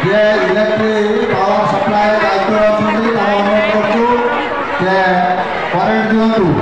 जे electric power supply दायित्व अनुरोध current दिंतु।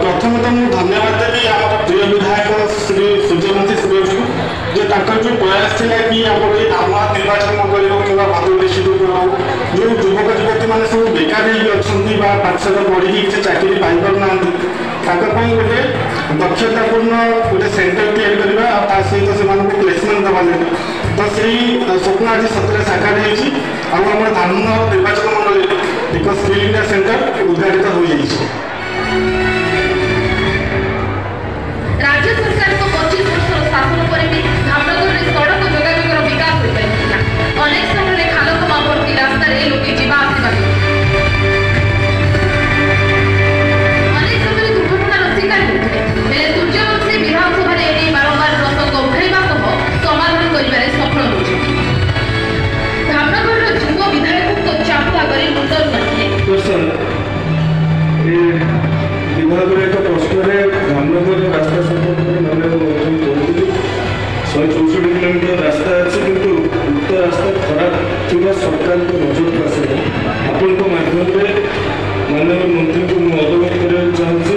प्रथम धन्यवाद देवी आम प्रिय विधायक श्री सूर्यवंशी श्री जो प्रयास थे कि निर्वाचन मंडल भद्रक सहित पढ़ी किसी चाकरी पाईपारना गोटे दक्षतापूर्ण गोटे सेंटर तैयारी करवा सहित से प्लेसमेंट देवा तो से स्वप्न आज सतरे साकार होम धान निर्वाचन मंडल एक स्किल इंडिया सेंटर उद्घाटित हो राज्य सरकार को 25 वर्षर शासन पर भी धामनगर में सड़क जोगाजोगर विकास हो पाइला अनेक स्थान में खालखमा भर्ती रास्ता लोके जीवा आसवा अनेक समय दुर्घटनार शिकार होते हेले सूर्यवंशी विधानसभा बारंबार प्रसंग उठाइबा समाधान करिबारे सफल होछि धामनगर युव विधायक चाप आगे मुंडन करते विभाग एक प्रश्न धामनगर रास्ता संपर्क में 164 किलोमीटर रास्ता अच्छे कि उक्त रास्ता खराब थी सरकार को नजर को आसे आपण माध्यम माननीय मंत्री को अवगत कराया चाहूँगी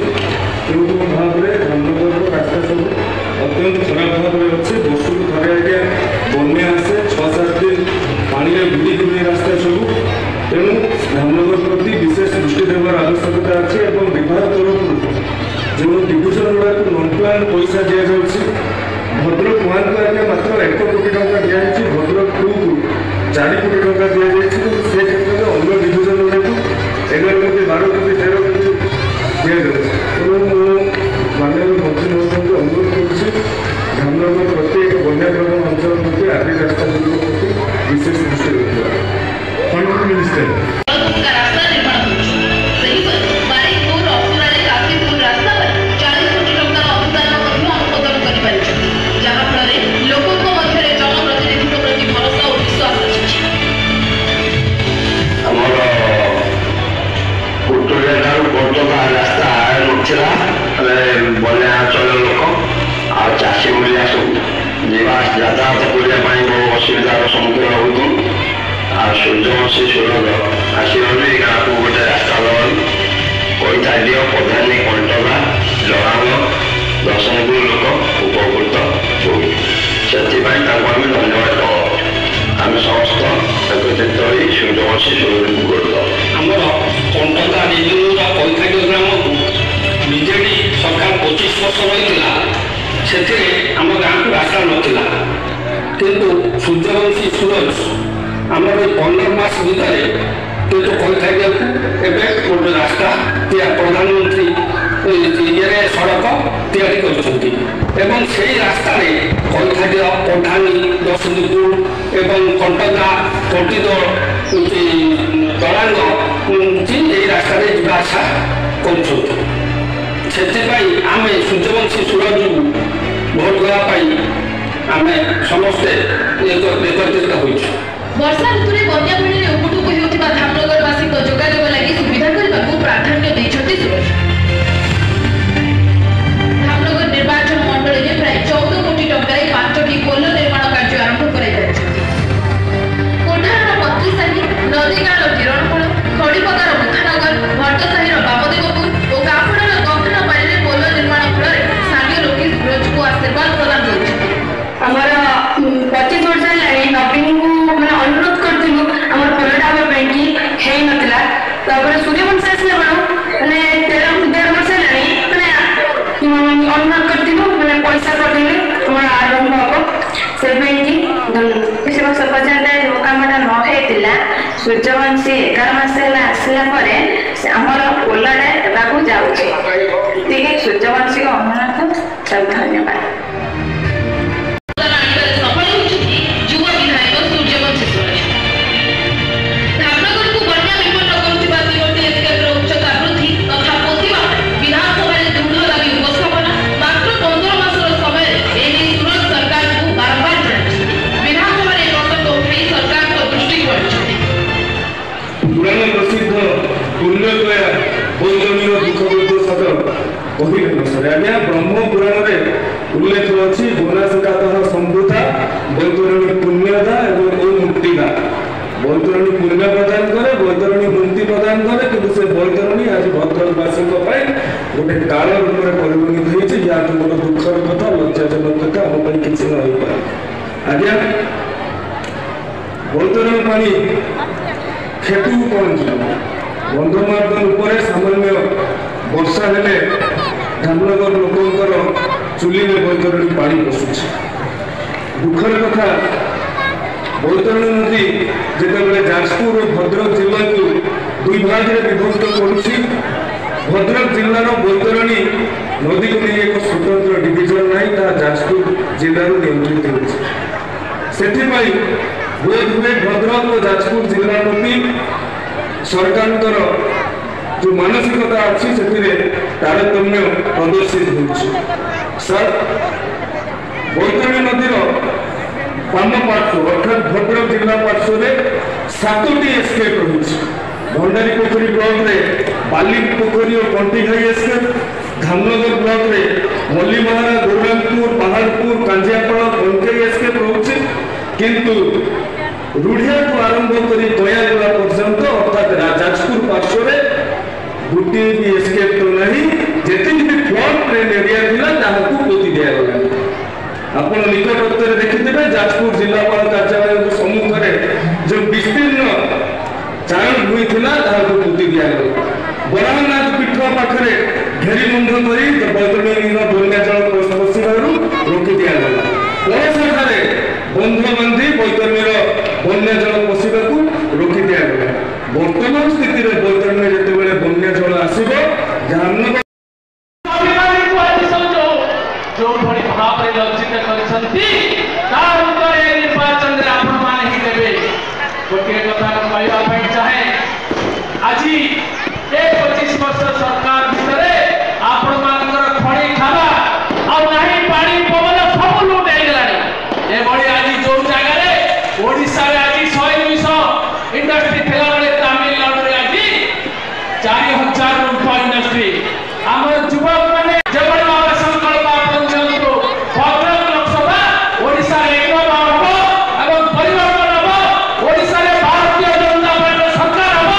जो भाव में धामनगर रास्ता सब अत्यंत खराब भाव में अच्छे वर्ष को थे आज्ञा बन्या आसे 6-7 दिन पानी बुड़ी बुड़ी रास्ता सब तेणु धामनगर प्रति विशेष दृष्टि देवार आवश्यकता अच्छे और विभाग तरफ जो डिविजन गुड़ाक नन प्लान पैसा दि जाऊँगी भद्रक 1 को आगे मात्र 1 कोटी टंका दिखाई भद्रक 2 को 4 कोटी टंका दि जाए से क्षेत्र में अन्य डिविजन गुड़ाक 11 कोटी 12 कोटी 13 कोटी दि जाए तेणु माननीय मंत्री महोदय को अनुरोध करुच्छे धामनगर प्रत्येक बन्या प्रभाव अंचल प्रति आदि रास्ता प्रति विशेष दृष्टि रखा फंड मिनिस्टर बन्या अंचल लोक चाषी मूलिया सब यातायात करने बहुत असुविधार सम्मुखीन होती सूर्यवंशी सुरज आसोटे गाँव को गोटे रास्ता दल कैताडीय प्रधानी कंटगा जगांग दशनपुर लोक उपकृत हो से आम धन्यवाद आम समस्त एकत्रित हो सूर्यवंशी सुरज को गढ़ आमर कंटगा रिजन कैताडीय ग्राम को बीजेडी सरकार 25 वर्ष रही से आम गाँव को रास्ता नाला किंतु सूर्यवंशी सूरज आमर 15 मास भितर किंतु कैताडीय गोटे रास्ता प्रधानमंत्री ये सड़क तैयारी कर रास्ता कैताडीय पठानी दशनपुर एवं कंटगा कटिदल दलांग रास्ता जावासा कर आम सूर्यवंशी सूरज भोट देवाई आम समस्ते एकत्रित हो वर्षा ऋतु में बन्या पानी उपटुक होता धामनगरवासी जोगाजोग लगी सुविधा करने को प्राधान्य देते सूरज धामनगर निर्वाचन मंडल में प्राय 14 कोटी टंकार 5टी पोल निर्माण कार्य आरंभ कोठार पत्रीसाही नदीगाड़ किरणपोल खड़ीपदार मुखानगर भट्टसाही बामदेवपुर और कापड़ार दक्षिण पारी पोल निर्माण फल स्थानीय लोक सूरज को आशीर्वाद प्रदान कर 25 वर्ष नवीन को मैंने अनुरोध करूँ आम पोलटा है नाला सूर्यवंशी आसला मैंने 13 वर्ष मैंने अनुरोध करूँ मैंने पैसा करदेले आरंभ हम से वर्ष पर्यटन जो कमटा नई सूर्यवंशी 11 मास आसला आमर पोलटा जाऊँगी सूर्यवंशी को अनुरोध सब धन्यवाद आज्ञा ब्रह्म पुराण में उल्लेख अच्छी गुणाशुकात संभूता वैतरणी पुण्यदा और मुक्तिदा वैतरणी पुण्य प्रदान करे वैतरणी मुक्ति प्रदान करे कि से वैतरणी आज भद्रकवासी गोटे काल रूप में परिगणित होती या गोटे दुखर कथा लज्जाजनक कथा आम किसी न हो पाए आज्ञा वैतरणी पानी खेतु पहुंच ବନ୍ଧମାର୍ଦ୍ଦନ ଉପରେ ସାମାନ୍ୟ ବର୍ଷା ହେଲେ ଧାମନଗର ଲୋକଙ୍କର ଚୁଲିରେ ବୈତରଣୀ ପାଣି ପଶୁଛି। ଦୁଃଖର କଥା, ବୈତରଣୀ ନଦୀ ଯେତେବେଳେ ଯାଜପୁର ଓ ଭଦ୍ରକ ଜିଲ୍ଲାକୁ ଦୁଇ ଭାଗରେ ବିଭକ୍ତ କରୁଛି, ଭଦ୍ରକ ଜିଲ୍ଲାର ବୈତରଣୀ ନଦୀକୁ ନେଇ ଏକ ସ୍ୱତନ୍ତ୍ର ଡିଭିଜନ ନାହିଁ, ତାହା ଯାଜପୁର ଜିଲ୍ଲାରୁ ନିୟନ୍ତ୍ରିତ ହେଉଛି। ସେଥିପାଇଁ ହୁଏ ଭଦ୍ରକ ଓ ଯାଜପୁର ଜିଲ୍ଲା ପ୍ରତି ସରକାରଙ୍କର जो मानसिकता अच्छी से तारतम्य प्रदर्शित सर बैतरणी नदीर बाम पार्श्व अर्थात भद्रक जिला पार्श्व 7टी एस्केप रही। भंडारी पोखरी ब्लॉक रे बाली पोखरी और कंटीघाई एस्केप, धामनगर ब्लॉक रे मल्लीमहारा, गौरांगपुर, पहाड़पुर, कांजियापाड़, कंकेई एस्केप रही। किंतु रूढ़िया को आरंभ कर दयागला पर्यंत अर्थात जाजपुर पार्श्व गोटे भी एस्केप तो नहीं, जितनी भी फ्लड प्लेन एरिया था पोती दिगला। आप निकटस्थ देखिथे जाजपुर जिलापाल कार्यालय सम्मुख में जो विस्तीर्ण चारण भूमि था पोती दिगला। बराहनाथ पीठ पाखे घेरी बंध कर बैतरणी बन्या जल पशुवर रोकी दिगला। कलशाखारे बंध बांधि बैतरणी बन्या जल पशा रोकी दिगला। वर्तमान स्थिति में बैतरणी जिते बन्या जल आसब धामनगर जो भली भाव में लज्जित निर्वाचन में आपण मैंने ही देवे। गोटे कथा कहवाई चाहे आज 25 वर्ष सरकार भितर आपण मानकर खड़ी खावा आई पानी पवन सब लुट होगा। आज जो जगह ओडिशा आज 100-200 इंडस्ट्री थिला बेले तमिलनाडु रे आज 4000 रुपया इंडस्ट्री आम युवक मैंने जब संकल्प आपको भद्रक लोकसभा ओडिशा एक बार हम और परिवर्तन हम ओडिशा रे भारतीय जनता पार्टी सरकार हम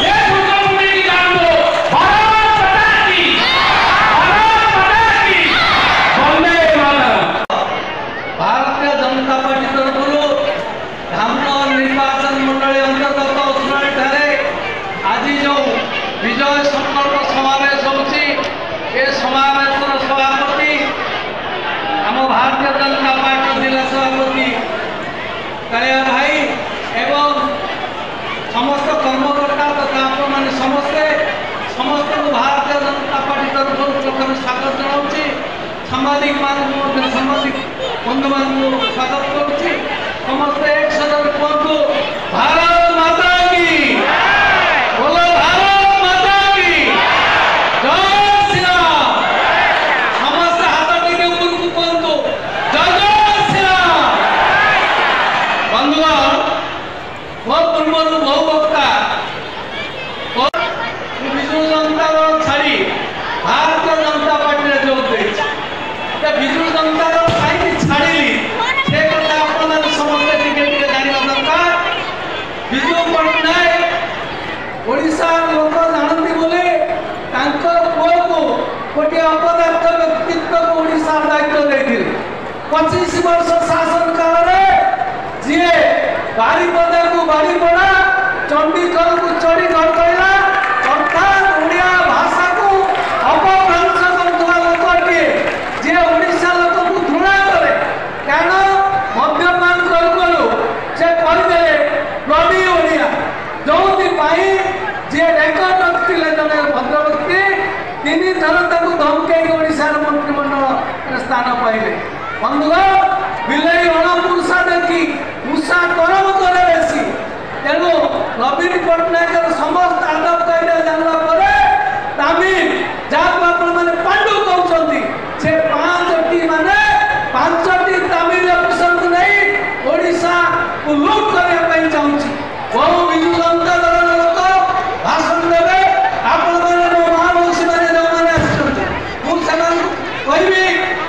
ये संकल्प नहीं जानतो। भारत माता की वंदे मातरम। भारतीय जनता पार्टी तरफ धामनगर निर्वाचन मंडली अंतर्गत उसमानी आज जो विजय संकल्प समावेश होची ए समावेश सभापति आम भारतीय जनता पार्टी जिला सभापति कालिया भाई एवं समस्त कर्मकर्ता तथा आपण समस्ते समस्त भारतीय जनता पार्टी तरफ प्रथम स्वागत जनाऊँगी। सांबादिक सांबादिक बंधु मान स्वागत करुच्ची। समस्ते एक सदन कहतु भारत माता की बोलो, भारत माता की जय श्री राम। समस्त हाथ टिके ऊपर को कहतु जय जय श्री राम। बंधुगण बहुत पूर्व बहु वक्ता विजु जनता दल छाड़ी भारतीय जनता पार्टी में जोग दे विजु जनता दल कहीं छाड़ी से कथा अपन समस्ते टिके जानवा दरकार। विजु पट्टनायक ओडिशा लोक जानती बोले पुओ को गोटे अपदार्थ व्यक्तित्व को ओडिशा दायित्व देते 25 वर्ष शासन काल में जी बारिपदा को बारिपड़ा, चंडीगढ़ को चंडीगढ़ कहला अर्थात ओडिया भाषा को अपभ्रंश करथुवा लोकटे जे ओडिशा लोक को घृणा करे। कारण मद्यपान करू से कहदेले ब्लडी ओडिया जो जे रेकर्ड रखिले जने भद्रव्यक्ति 3 थर धमके ओडिशार मंत्रिमंडल स्थान पाइले। बंधुगण बिलई अणपुरुषा देखी मूषा करम करे बेसी। तेणु नवीन पट्टनायक समस्त आदब कहले जानला परे तमिल जहाँ आपण माने पांडु कहउछंती से 5टी माने 5टी तमिल अफिसर को नहीं ओडिशा को लूट करने ପାଇଁ चाहूची। बहु विजु जनता दल लोक भाषण देवे आपण माने मो महामौसी माने जो माने आछंती मु समान कहबी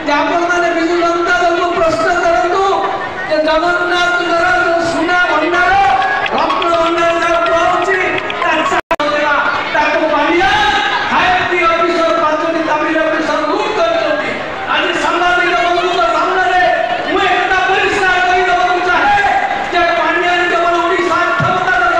जे आपण माने विजु जनता दल को प्रश्न करंतु जे जगन्नाथ नगर जो सुना भंडार रत्न भंडार जा पहुंची ताको पानिया हायती ऑफिसर 5टी तमिल अफिसर लूट करछंती। आज सांबादिक बंधु के सामने मु एकटा परिष्कार कहि देबो चाहे जे पानिया केवल ओडिशा क्षमता दल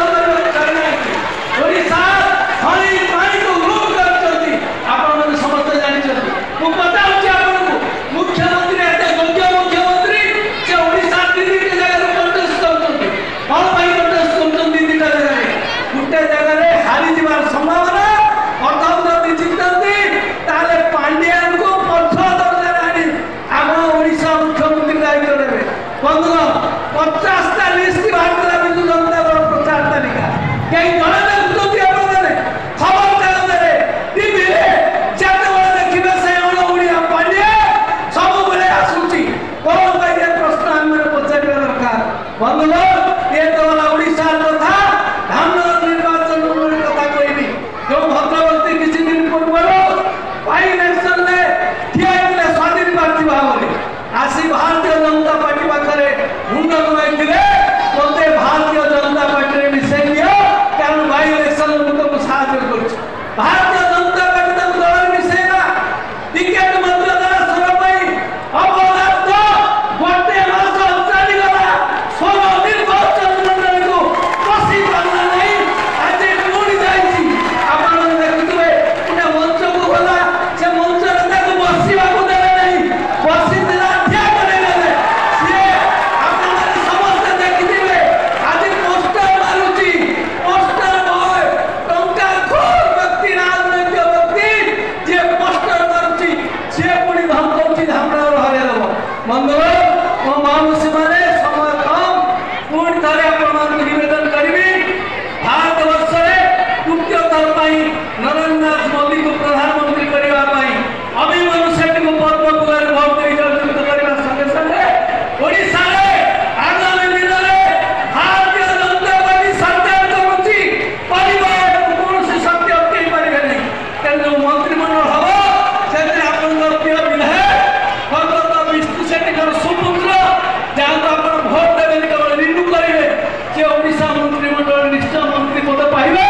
से ओडिशा मंत्रिमंडल निश्चय मंत्री पद पाइबे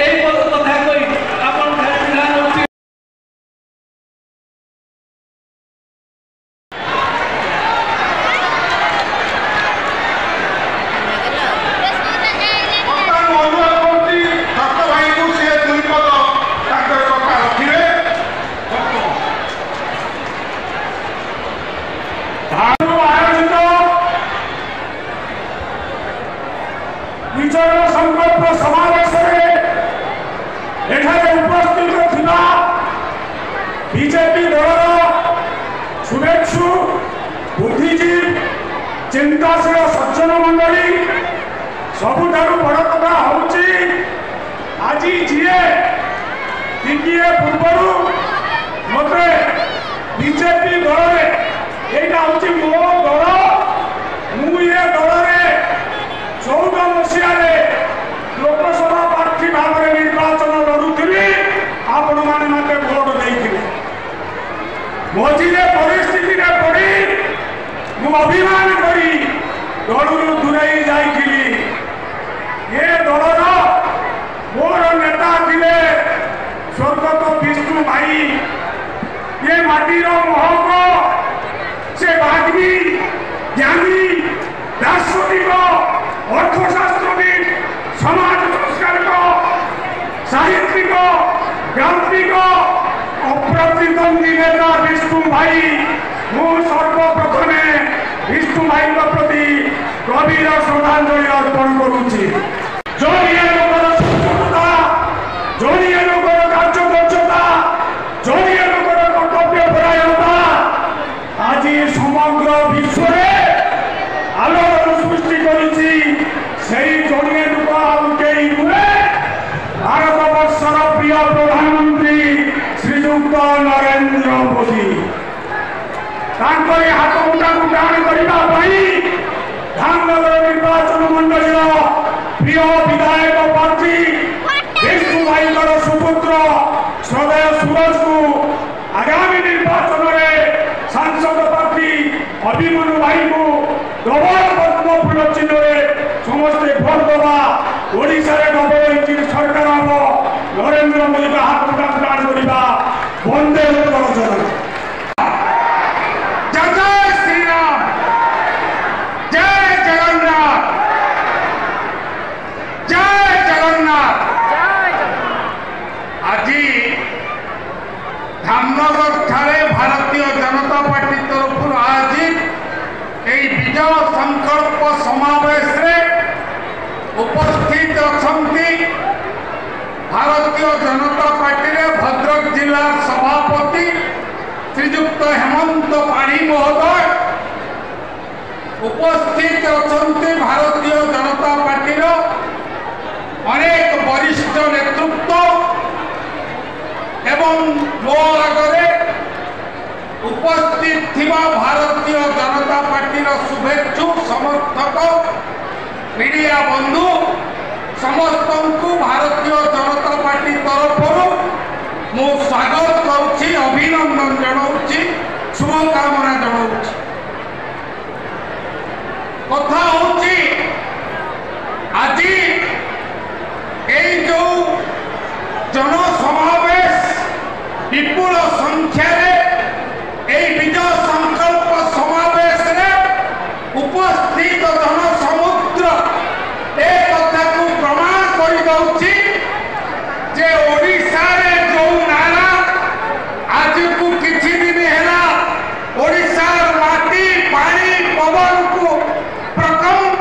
एई पद कथा कहि आपन विधान होछि विजय संकल्प समावेश उपस्थित थिला बीजेपी दलर शुभेच्छु बुद्धिजीवी चिंताशील सज्जन मंडली सबुठारु बड़ कथा हूँ आज जीए टिकिए पूर्व मत बीजेपी दल यहाँ हूँ मो दल मुझे दल 14 मसीह लोकसभा प्रार्थी भाव में निर्वाचन लड़ुली आपण मैंने मत भोट देते मझे परिस्थिति पड़ी मु अभिमान करी दलू दूरे जाइली ये दलर मोर नेता थे स्वर्गत विष्णु भाई ये माटीर महक से बाग्मी ज्ञानी दार्शनिक अर्थशास्त्रविद समाज संस्कारक साहित्यिक ग्रांथिक अप्रतिद्वंदी नेता विष्णु भाई मु सर्वप्रथमे विष्णु भाई प्रति गभीर श्रद्धांजलि अर्पण करुच्ची जोड़िए लोकर सचेतनता जोड़िए लोकर कार्यदक्षता जोड़िए लोकर कर्तव्य परायणता आज समग्र विश्व आलोड़न सृष्टि करुच्ची जोड़िए लोक आगे नुहे भारत वर्षर प्रिय प्रधानमंत्री श्रीजुक्त नरेंद्र मोदी हाथ मुठा टाण करने धामनगर निर्वाचन मंडल प्रिय विधायक प्रार्थी विष्णु भाई सुपुत्र श्रद्धेय सूरज को आगामी निर्वाचन में सांसद प्रार्थी अभिमन्यु भाई को डबल पद्म फूल चिन्ह समस्ते भोट दबा ओडिशा डबल इंजिन सरकार हम नरेंद्र मोदी का हाथ मुठा टाण करवा वंदे उत्कल योजना धामनगर ठारे भारतीय जनता पार्टी तरफ आयोजित यही विजय संकल्प समावेश रे उपस्थित अछंती भारतीय जनता पार्टी रे भद्रक जिला सभापति श्रीजुक्त हेमंत पाणी महोदय उपस्थित अछंती भारतीय जनता पार्टी रो अनेक वरिष्ठ नेतृत्व एवं मो आगे उपस्थित थिबा भारतीय जनता पार्टी शुभेच्छु समर्थक मीडिया बंधु समस्त को भारतीय जनता पार्टी तरफ मु स्वागत करुच्ची अभिनंदन जनाऊँगी शुभकामना जनाऊँगी कथा होची आज जो जनसमावेश विपुल संख्यार विजय संकल्प समावेश उपस्थित जनसमुद्र एक कथा को प्रमाण कर ओडिशा रे जो नारा आज को किछि दिन है ओडिशा माटी पानी पवन को प्रकंप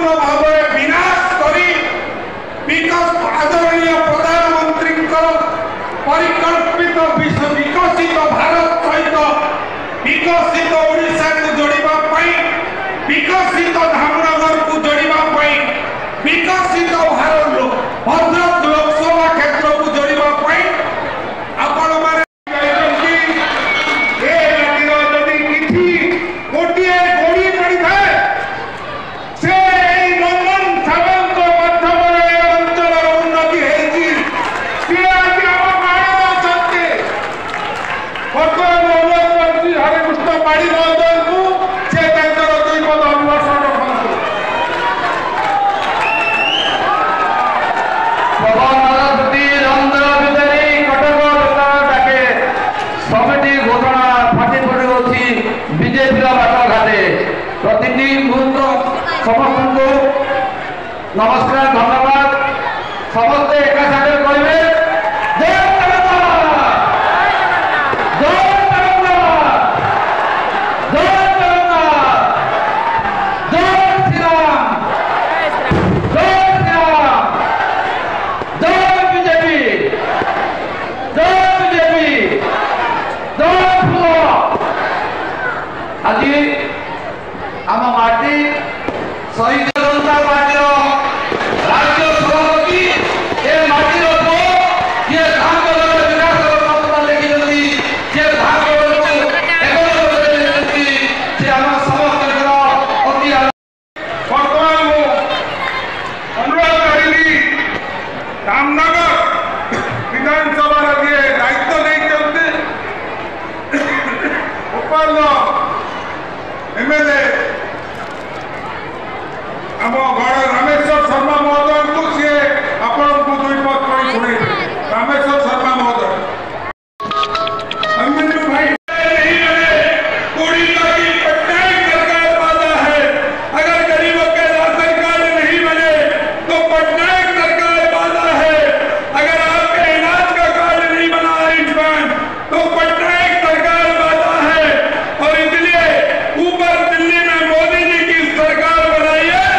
संपूर्ण भाव विनाश करी आदरणीय प्रधानमंत्री परिकल्पित विकसित भारत सहित विकसित ओडिशा को जोड़ापी विकसित धामनगर को जोड़ापी विकसित भारत भद्रक लोकसभा क्षेत्र को जोड़ापी आपण गोटे गोड़ी पड़ी थाए से नंदन सावंत माध्यम अंचल उन्नति सी आज आम गाँव अच्छे वर्तमान मंत्री हरिकृष्ण पाढ़ी महोदय को से दुई पद अन्वेषण रखु प्रधानमंत्री रंजन विद्यारी कटक डाके समिति घोषणा फाटी पड़ी बीजेपी बाट घाटे प्रति मुहूर्त समस्त को नमस्कार धन्यवाद समस्ते एका साथे कहे जय तेलंगाना जय तेलंगाना जय तेलंगाना जय श्री राम जय श्री राम जय बीजेपी जय फूल आज आम माटी शहीद जनता पार्टी राज्य सभापति ए माटी ये धान विकास सपना लिखिं जे धान से आम समस्त अति वर्तमान अनुरोध करी रामनगर विधानसभा दायित्व नहीं भोपाल एमएलए आम गण रामेश्वर शर्मा महोदय को सी आपण को दुई पद कही शुणे रामेश्वर शर्मा महोदय भाई नहीं बने उड़ीसा की पटनायक सरकार वादा है अगर गरीबों के राशन कार्ड नहीं बने तो पटनायक सरकार वादा है अगर आपके इलाज का कार्ड नहीं बना आयुष्मान तो पटनायक सरकार वादा है और इसलिए ऊपर दिल्ली में मोदी जी की सरकार बनाई है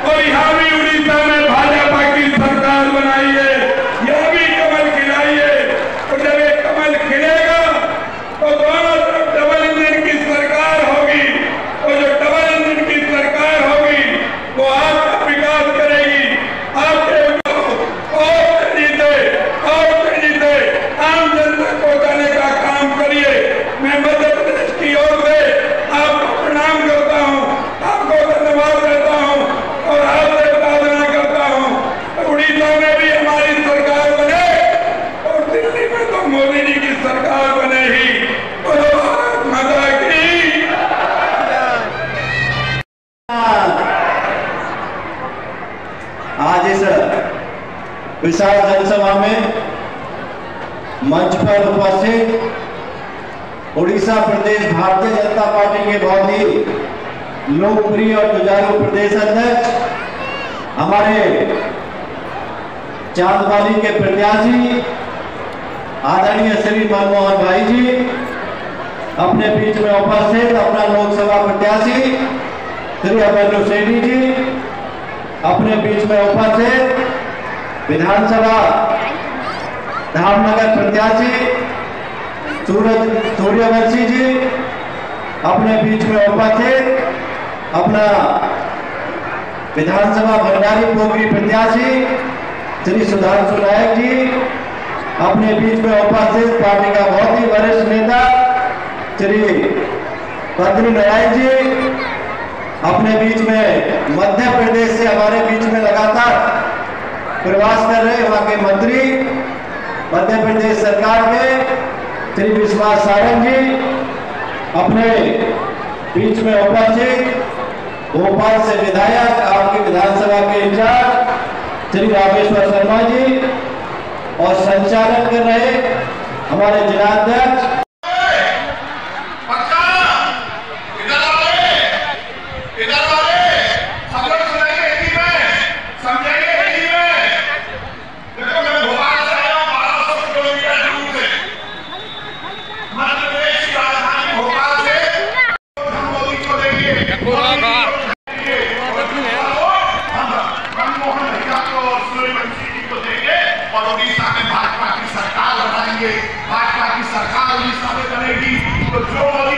और यहाँ भी उड़ीसा में भाजपा की सरकार बनाई है यह भी कमल खिलाइए और जब ये कमल खिलेगा तो दोनों तरफ डबल इंजन की सरकार होगी और जो डबल इंजन की सरकार होगी वो आपका विकास करेगी आपके और तेजी से आम जनता को जाने का काम करिए मैं मध्य प्रदेश की ओर से आपको प्रणाम करता हूँ आपको धन्यवाद देता हूँ और आपसे प्रार्थना करता हूँ उड़ीसा में भी हमारी सरकार बने और दिल्ली में तो मोदी जी की सरकार बने ही भारत माता की आज इस विशाल जनसभा में मंच पर उपस्थित उड़ीसा प्रदेश भारतीय जनता पार्टी के बहुत ही लोकप्रिय और जुझारू प्रदेश अध्यक्ष हमारे चांदबाली के प्रत्याशी आदरणीय श्री मनमोहन भाई जी अपने बीच में उपस्थित अपना लोकसभा प्रत्याशी श्री अभिमन्यु सेठी जी अपने बीच में उपस्थित विधानसभा धामनगर प्रत्याशी सूर्यवंशी जी अपने बीच में उपस्थित अपना विधानसभा भंडारी पोखरी प्रत्याशी श्री सुधांशु नायक जी अपने बीच में उपस्थित पार्टी का बहुत ही वरिष्ठ नेता श्री बद्री नारायण जी अपने बीच में मध्य प्रदेश से हमारे बीच में लगातार प्रवास कर रहे वहां के मंत्री मध्य प्रदेश सरकार के श्री विश्वास सारंग जी अपने बीच में उपस्थित भोपाल से विधायक आपके विधानसभा के इंचार्ज श्री रामेश्वर शर्मा जी और संचालन कर रहे हमारे जिलाध्यक्ष सरकार भी साबित करेगी। तो जो मोदी